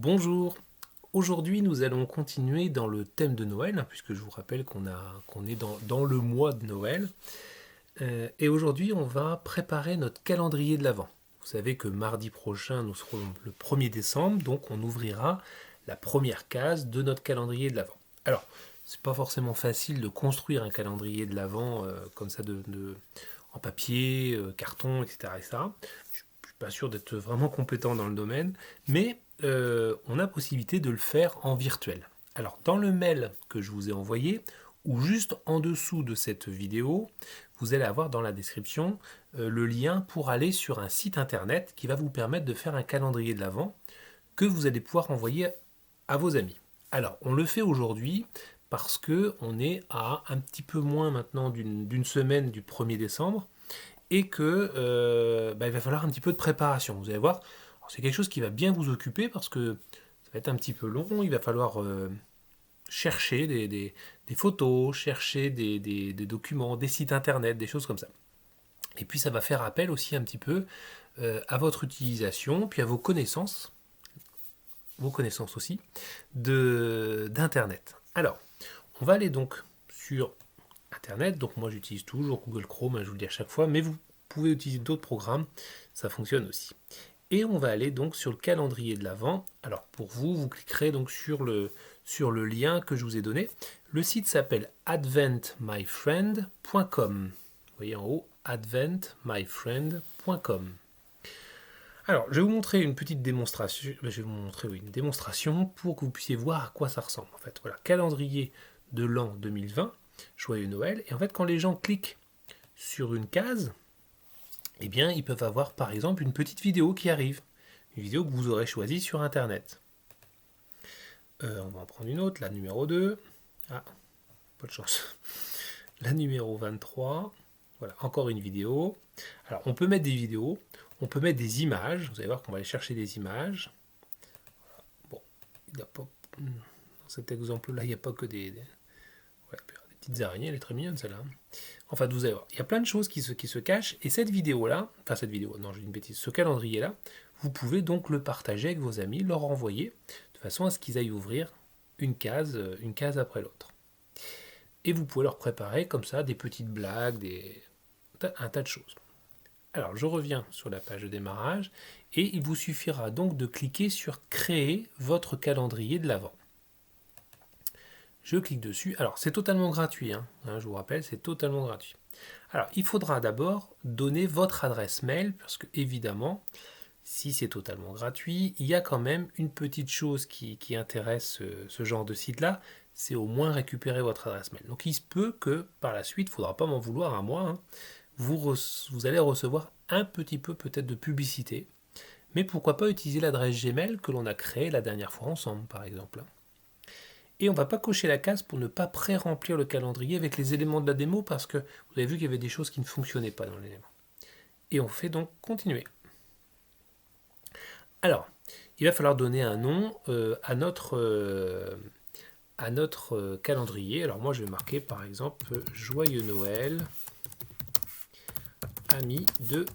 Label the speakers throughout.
Speaker 1: Bonjour, aujourd'hui nous allons continuer dans le thème de Noël, puisque je vous rappelle qu'on est dans le mois de Noël. Et aujourd'hui on va préparer notre calendrier de l'Avent. Vous savez que mardi prochain nous serons le 1er décembre, donc on ouvrira la première case de notre calendrier de l'Avent. Alors, c'est pas forcément facile de construire un calendrier de l'Avent comme ça en papier, carton, etc., etc. Je suis pas sûr d'être vraiment compétent dans le domaine, mais on a possibilité de le faire en virtuel. Alors, dans le mail que je vous ai envoyé, ou juste en dessous de cette vidéo, vous allez avoir dans la description le lien pour aller sur un site internet qui va vous permettre de faire un calendrier de l'Avent que vous allez pouvoir envoyer à vos amis. Alors, on le fait aujourd'hui parce que on est à un petit peu moins maintenant d'une semaine du 1er décembre et que il va falloir un petit peu de préparation. Vous allez voir, c'est quelque chose qui va bien vous occuper parce que ça va être un petit peu long. Il va falloir chercher des photos, chercher des documents, des sites internet, des choses comme ça. Et puis ça va faire appel aussi un petit peu à votre utilisation, puis à vos connaissances aussi, d'Internet. Alors, on va aller donc sur Internet. Donc moi j'utilise toujours Google Chrome, je vous le dis à chaque fois, mais vous pouvez utiliser d'autres programmes, ça fonctionne aussi. Et on va aller donc sur le calendrier de l'Avent. Alors pour vous, vous cliquerez donc sur le lien que je vous ai donné. Le site s'appelle adventmyfriend.com. Vous voyez en haut, adventmyfriend.com. Alors, je vais vous montrer une petite démonstration. Je vais vous montrer une démonstration pour que vous puissiez voir à quoi ça ressemble. En fait, voilà, calendrier de l'an 2020, joyeux Noël. Et en fait, quand les gens cliquent sur une case, eh bien, ils peuvent avoir par exemple une petite vidéo qui arrive. Une vidéo que vous aurez choisie sur Internet. On va en prendre une autre, la numéro 2. Ah, pas de chance. La numéro 23. Voilà, encore une vidéo. Alors, on peut mettre des vidéos, on peut mettre des images. Vous allez voir qu'on va aller chercher des images. Bon, il n'y a pas. Dans cet exemple-là, il n'y a pas que ouais, des petites araignées, elle est très mignonne celle-là. En fait, vous allez voir, il y a plein de choses qui se cachent. Et cette vidéo-là, enfin cette vidéo, non, j'ai une bêtise, ce calendrier-là, vous pouvez donc le partager avec vos amis, leur envoyer, de façon à ce qu'ils aillent ouvrir une case après l'autre. Et vous pouvez leur préparer comme ça des petites blagues, un tas de choses. Alors, je reviens sur la page de démarrage et il vous suffira donc de cliquer sur Créer votre calendrier de l'Avent. Je clique dessus. Alors, c'est totalement gratuit, je vous rappelle, c'est totalement gratuit. Alors, il faudra d'abord donner votre adresse mail parce que, évidemment, si c'est totalement gratuit, il y a quand même une petite chose qui intéresse ce genre de site-là, c'est au moins récupérer votre adresse mail. Donc, il se peut que par la suite, il ne faudra pas m'en vouloir à moi, vous allez recevoir un petit peu peut-être de publicité, mais pourquoi pas utiliser l'adresse Gmail que l'on a créée la dernière fois ensemble, par exemple. Et on ne va pas cocher la case pour ne pas pré-remplir le calendrier avec les éléments de la démo parce que vous avez vu qu'il y avait des choses qui ne fonctionnaient pas dans l'élément. Et on fait donc continuer. Alors, il va falloir donner un nom à notre calendrier. Alors moi je vais marquer par exemple Joyeux Noël, ami de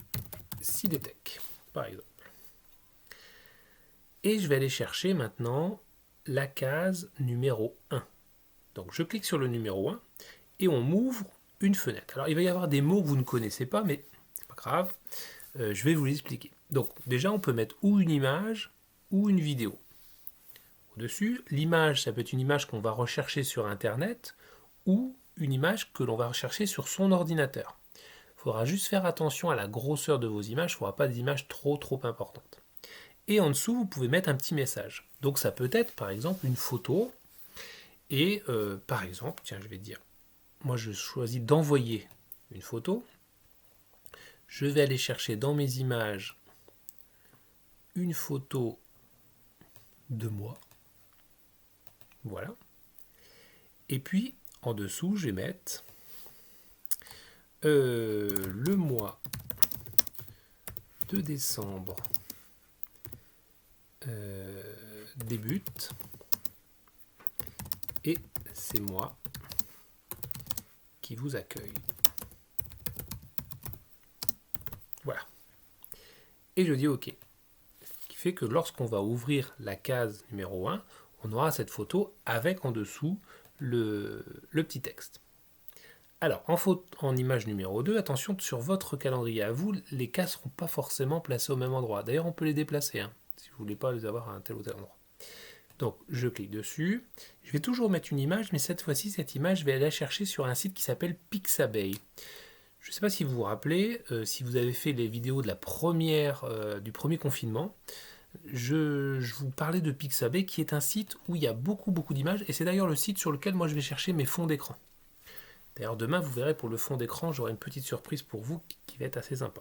Speaker 1: Cidetech, par exemple. Et je vais aller chercher maintenant la case numéro 1. Donc je clique sur le numéro 1 et on m'ouvre une fenêtre. Alors il va y avoir des mots que vous ne connaissez pas, mais c'est pas grave, je vais vous l'expliquer. Donc déjà on peut mettre ou une image ou une vidéo. Au-dessus, l'image, ça peut être une image qu'on va rechercher sur Internet ou une image que l'on va rechercher sur son ordinateur. Il faudra juste faire attention à la grosseur de vos images, il ne faudra pas des images trop importantes. Et en dessous, vous pouvez mettre un petit message. Donc ça peut être par exemple une photo. Et par exemple, tiens, je vais dire, moi je choisis d'envoyer une photo. Je vais aller chercher dans mes images une photo de moi. Voilà. Et puis en dessous, je vais mettre le mois de décembre débute et c'est moi qui vous accueille. Voilà. Et je dis OK. Ce qui fait que lorsqu'on va ouvrir la case numéro 1, on aura cette photo avec en dessous le petit texte. Alors, en image numéro 2, attention, sur votre calendrier à vous, les cases ne seront pas forcément placées au même endroit. D'ailleurs, on peut les déplacer, hein, si vous ne voulez pas les avoir à un tel ou tel endroit. Donc, je clique dessus. Je vais toujours mettre une image, mais cette fois-ci, cette image, je vais aller la chercher sur un site qui s'appelle Pixabay. Je ne sais pas si vous vous rappelez, si vous avez fait les vidéos de du premier confinement, je vous parlais de Pixabay, qui est un site où il y a beaucoup d'images, et c'est d'ailleurs le site sur lequel moi je vais chercher mes fonds d'écran. D'ailleurs, demain, vous verrez, pour le fond d'écran, j'aurai une petite surprise pour vous qui va être assez sympa.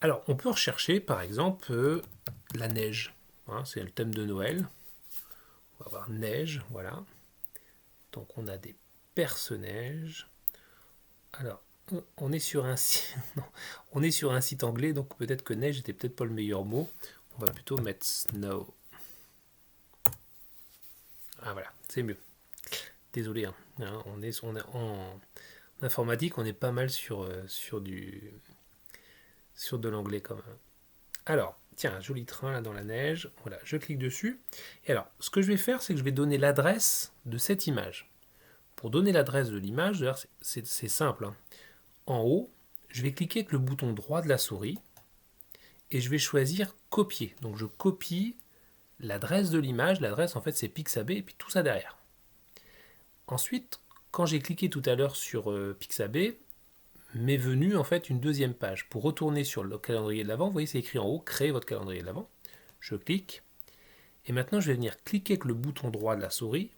Speaker 1: Alors, on peut rechercher, par exemple, la neige. Hein, c'est le thème de Noël. On va avoir neige, voilà. Donc, on a des perce-neige. Alors, on est sur un site, on est sur un site anglais, donc peut-être que neige n'était peut-être pas le meilleur mot. On va plutôt mettre snow. Ah voilà, c'est mieux. Désolé, hein, on est en informatique, on est pas mal sur de l'anglais quand même. Alors, tiens, un joli train là dans la neige. Voilà, je clique dessus. Et alors, ce que je vais faire, c'est que je vais donner l'adresse de cette image. Pour donner l'adresse de l'image, d'ailleurs, c'est simple. Hein. En haut, je vais cliquer avec le bouton droit de la souris et je vais choisir copier. Donc, je copie l'adresse de l'image. L'adresse, en fait, c'est Pixabay et puis tout ça derrière. Ensuite, quand j'ai cliqué tout à l'heure sur Pixabay, m'est venue en fait une deuxième page. Pour retourner sur le calendrier de l'Avent, vous voyez, c'est écrit en haut, créer votre calendrier de l'Avent. Je clique. Et maintenant, je vais venir cliquer avec le bouton droit de la souris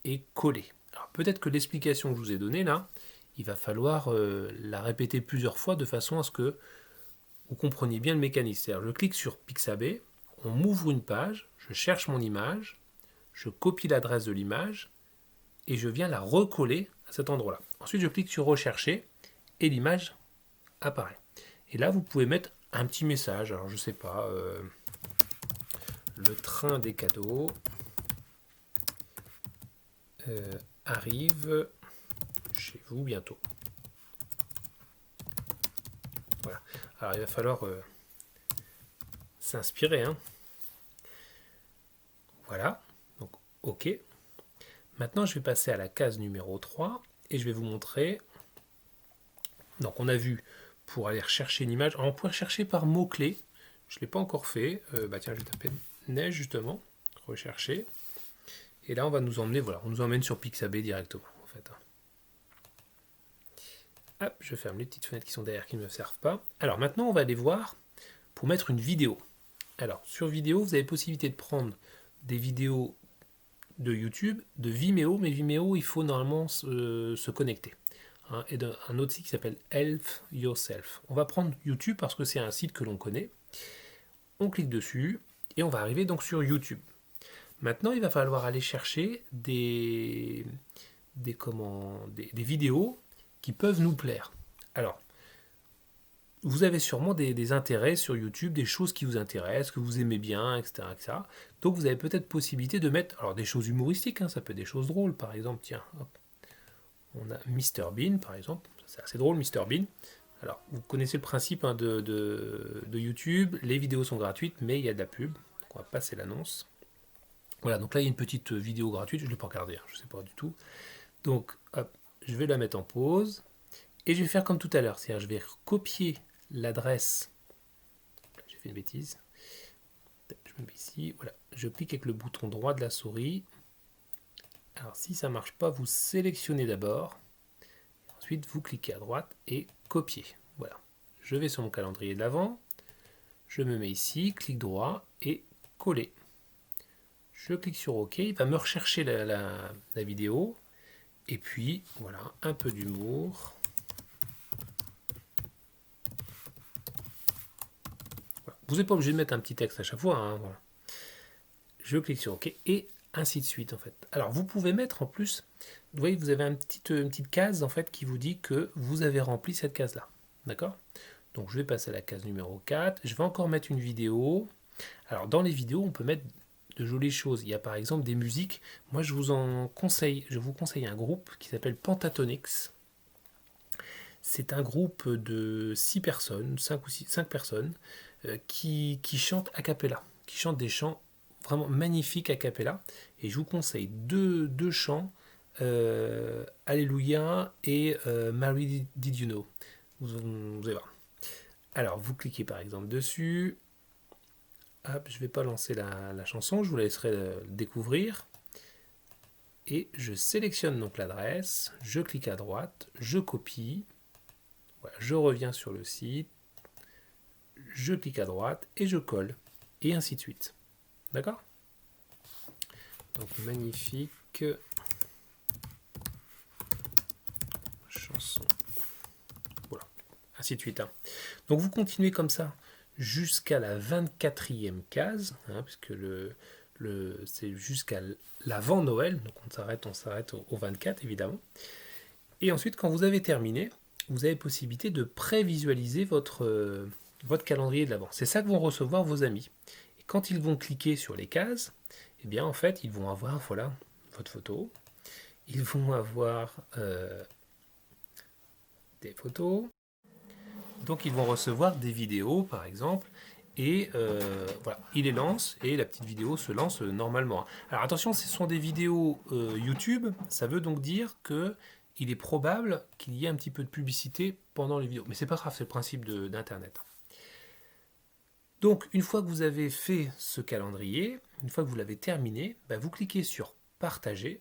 Speaker 1: et coller. Alors peut-être que l'explication que je vous ai donnée là, il va falloir la répéter plusieurs fois de façon à ce que vous compreniez bien le mécanisme. C'est-à-dire, je clique sur Pixabay, on m'ouvre une page, je cherche mon image, je copie l'adresse de l'image et je viens la recoller à cet endroit-là. Ensuite, je clique sur rechercher et l'image apparaît. Et là, vous pouvez mettre un petit message. Alors, je sais pas, le train des cadeaux arrive chez vous bientôt. Voilà. Alors, il va falloir s'inspirer. Hein. Voilà. Donc, OK. Maintenant, je vais passer à la case numéro 3 et je vais vous montrer. Donc, on a vu pour aller rechercher une image. Alors, on pourrait rechercher par mots-clés. Je ne l'ai pas encore fait. Tiens, je vais taper neige justement. Rechercher. Et là, on va nous emmener, voilà, on nous emmène sur Pixabay directement, en fait. Hop, je ferme les petites fenêtres qui sont derrière qui ne me servent pas. Alors, maintenant, on va aller voir pour mettre une vidéo. Alors, sur vidéo, vous avez possibilité de prendre des vidéos de YouTube, de Vimeo, mais Vimeo, il faut normalement se connecter. Hein, et d'un autre site qui s'appelle Help Yourself. On va prendre YouTube parce que c'est un site que l'on connaît. On clique dessus et on va arriver donc sur YouTube. Maintenant, il va falloir aller chercher des vidéos qui peuvent nous plaire. Alors, vous avez sûrement des intérêts sur YouTube, des choses qui vous intéressent, que vous aimez bien, etc. etc. Donc, vous avez peut-être possibilité de mettre alors, des choses humoristiques, hein, ça peut être des choses drôles, par exemple. Tiens, hop, on a Mr Bean, par exemple. C'est assez drôle, Mr Bean. Alors, vous connaissez le principe hein, de YouTube. Les vidéos sont gratuites, mais il y a de la pub. Donc, on va passer l'annonce. Voilà, donc là, il y a une petite vidéo gratuite. Je ne l'ai pas regardée, hein, je ne sais pas du tout. Donc, hop, je vais la mettre en pause. Et je vais faire comme tout à l'heure. C'est-à-dire, je vais copier l'adresse. J'ai fait une bêtise. Je me mets ici. Voilà. Je clique avec le bouton droit de la souris. Alors, si ça ne marche pas, vous sélectionnez d'abord. Ensuite, vous cliquez à droite et copier. Voilà. Je vais sur mon calendrier de l'Avent. Je me mets ici, clic droit et coller. Je clique sur OK. Il va me rechercher la vidéo. Et puis, voilà, un peu d'humour. Voilà. Vous n'êtes pas obligé de mettre un petit texte à chaque fois. Hein, voilà. Je clique sur OK et ainsi de suite en fait. Alors vous pouvez mettre en plus, vous voyez vous avez une petite case en fait qui vous dit que vous avez rempli cette case là. D'accord? Donc je vais passer à la case numéro 4. Je vais encore mettre une vidéo. Alors dans les vidéos on peut mettre de jolies choses. Il y a par exemple des musiques. Moi je vous conseille un groupe qui s'appelle Pentatonix. C'est un groupe de 6 personnes, 5 personnes, qui chantent a cappella, qui chantent des chants vraiment magnifiques a cappella. Et je vous conseille deux chants, Alléluia et Mary Did You Know. Vous allez voir. Alors, vous cliquez par exemple dessus. Hop, je ne vais pas lancer la chanson, je vous la laisserai découvrir. Et je sélectionne donc l'adresse, je clique à droite, je copie, voilà, je reviens sur le site, je clique à droite et je colle, et ainsi de suite. D'accord? Donc magnifique chanson. Voilà, ainsi de suite. Hein. Donc vous continuez comme ça jusqu'à la 24e case, hein, puisque c'est jusqu'à l'avant Noël, donc on s'arrête au 24 évidemment. Et ensuite, quand vous avez terminé, vous avez possibilité de prévisualiser votre calendrier de l'avant. C'est ça que vont recevoir vos amis. Et quand ils vont cliquer sur les cases, eh bien en fait, ils vont avoir voilà votre photo. Ils vont avoir des photos. Donc ils vont recevoir des vidéos, par exemple. Et voilà, il les lance et la petite vidéo se lance normalement. Alors attention, ce sont des vidéos YouTube, ça veut donc dire que il est probable qu'il y ait un petit peu de publicité pendant les vidéos. Mais c'est pas grave, c'est le principe d'Internet. Donc une fois que vous avez fait ce calendrier, une fois que vous l'avez terminé, bah, vous cliquez sur partager.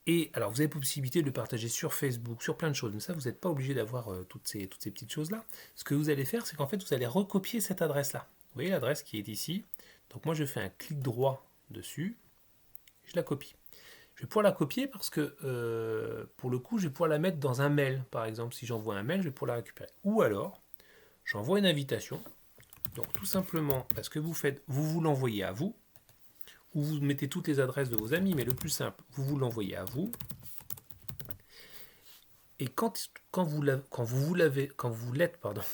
Speaker 1: Et alors, vous avez la possibilité de le partager sur Facebook, sur plein de choses. Mais ça, vous n'êtes pas obligé d'avoir toutes ces petites choses-là. Ce que vous allez faire, c'est qu'en fait, vous allez recopier cette adresse-là. Vous voyez l'adresse qui est ici. Donc moi, je fais un clic droit dessus. Je la copie. Je vais pouvoir la copier parce que, pour le coup, je vais pouvoir la mettre dans un mail. Par exemple, si j'envoie un mail, je vais pouvoir la récupérer. Ou alors, j'envoie une invitation. Donc tout simplement, parce que vous l'envoyez à vous, ou vous mettez toutes les adresses de vos amis, mais le plus simple, vous l'envoyez à vous. Et quand vous l'êtes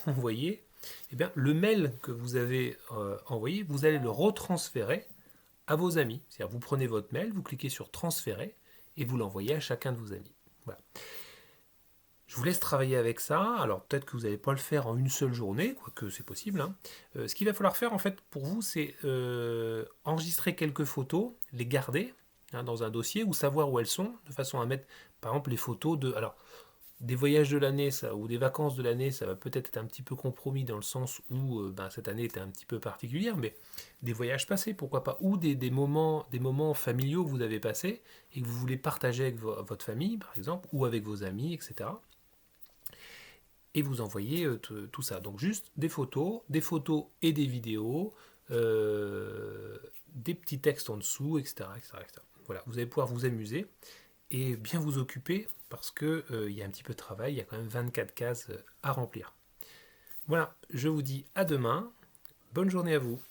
Speaker 1: envoyé, eh bien, le mail que vous avez envoyé, vous allez le retransférer à vos amis. C'est-à-dire, vous prenez votre mail, vous cliquez sur transférer et vous l'envoyez à chacun de vos amis. Voilà. Je vous laisse travailler avec ça. Alors peut-être que vous n'allez pas le faire en une seule journée, quoique c'est possible. Hein. Ce qu'il va falloir faire en fait pour vous, c'est enregistrer quelques photos, les garder hein, dans un dossier ou savoir où elles sont, de façon à mettre par exemple les photos de... Alors, des voyages de l'année ou des vacances de l'année, ça va peut-être être un petit peu compromis dans le sens où cette année était un petit peu particulière, mais des voyages passés, pourquoi pas, ou des moments familiaux que vous avez passés et que vous voulez partager avec votre famille, par exemple, ou avec vos amis, etc. Et vous envoyez tout ça. Donc juste des photos et des vidéos, des petits textes en dessous, etc., etc., etc. Voilà, vous allez pouvoir vous amuser et bien vous occuper parce qu'il y a un petit peu de travail, il y a quand même 24 cases à remplir. Voilà, je vous dis à demain, bonne journée à vous.